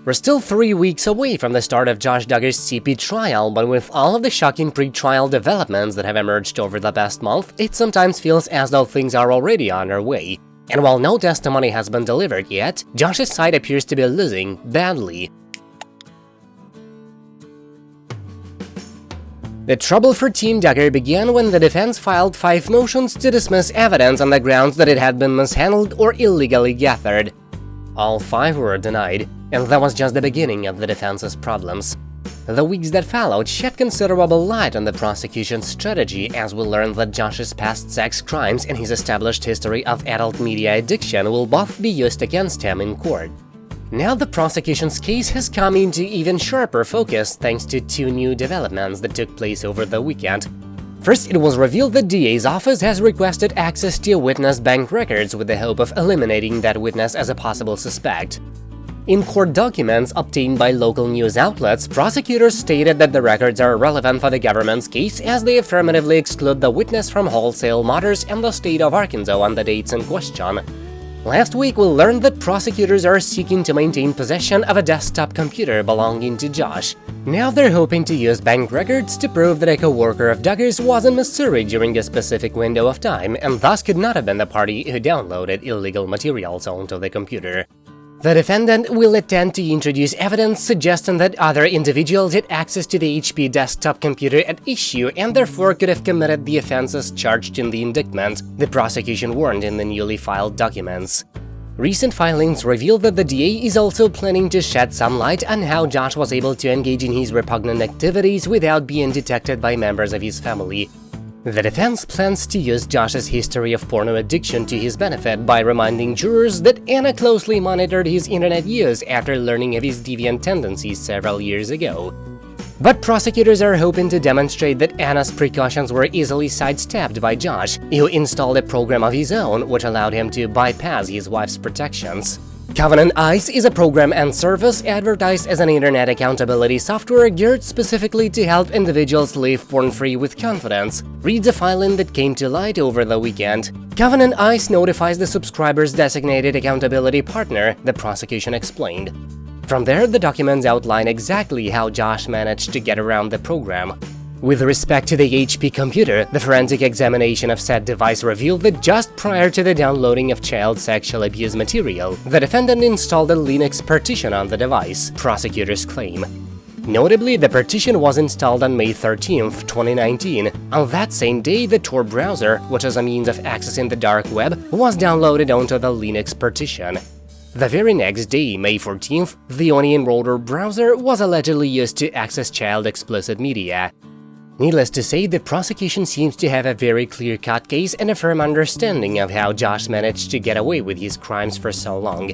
We're still 3 weeks away from the start of Josh Duggar's CP trial, but with all of the shocking pre-trial developments that have emerged over the past month, it sometimes feels as though things are already on their way. And while no testimony has been delivered yet, Josh's side appears to be losing badly. The trouble for Team Duggar began when the defense filed 5 motions to dismiss evidence on the grounds that it had been mishandled or illegally gathered. All 5 were denied, and that was just the beginning of the defense's problems. The weeks that followed shed considerable light on the prosecution's strategy as we learned that Josh's past sex crimes and his established history of adult media addiction will both be used against him in court. Now the prosecution's case has come into even sharper focus thanks to 2 new developments that took place over the weekend. First, it was revealed that DA's office has requested access to witness bank records with the hope of eliminating that witness as a possible suspect. In court documents obtained by local news outlets, prosecutors stated that the records are relevant for the government's case as they affirmatively exclude the witness from Wholesale Motors and the state of Arkansas on the dates in question. Last week, we learned that prosecutors are seeking to maintain possession of a desktop computer belonging to Josh. Now they're hoping to use bank records to prove that a co-worker of Duggar's was in Missouri during a specific window of time and thus could not have been the party who downloaded illegal materials onto the computer. The defendant will attempt to introduce evidence suggesting that other individuals had access to the HP desktop computer at issue and therefore could have committed the offenses charged in the indictment, the prosecution warned in the newly filed documents. Recent filings reveal that the DA is also planning to shed some light on how Josh was able to engage in his repugnant activities without being detected by members of his family. The defense plans to use Josh's history of porno addiction to his benefit by reminding jurors that Anna closely monitored his internet use after learning of his deviant tendencies several years ago. But prosecutors are hoping to demonstrate that Anna's precautions were easily sidestepped by Josh, who installed a program of his own which allowed him to bypass his wife's protections. Covenant Eyes is a program and service advertised as an internet accountability software geared specifically to help individuals live porn-free with confidence, reads a filing that came to light over the weekend. Covenant Eyes notifies the subscriber's designated accountability partner, the prosecution explained. From there, the documents outline exactly how Josh managed to get around the program. With respect to the HP computer, the forensic examination of said device revealed that just prior to the downloading of child sexual abuse material, the defendant installed a Linux partition on the device, prosecutors claim. Notably, the partition was installed on May 13, 2019. On that same day, the Tor browser, which is a means of accessing the dark web, was downloaded onto the Linux partition. The very next day, May 14th, the Onion Roller browser was allegedly used to access child explicit media. Needless to say, the prosecution seems to have a very clear-cut case and a firm understanding of how Josh managed to get away with his crimes for so long.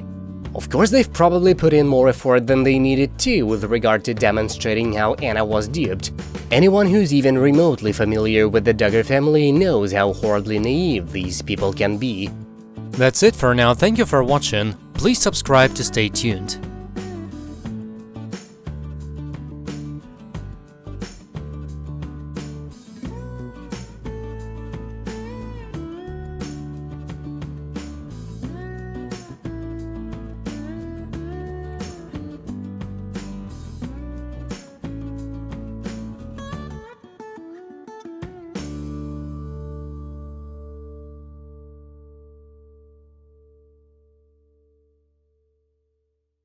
Of course, they've probably put in more effort than they needed to with regard to demonstrating how Anna was duped. Anyone who's even remotely familiar with the Duggar family knows how horribly naive these people can be. That's it for now, thank you for watching, please subscribe to stay tuned.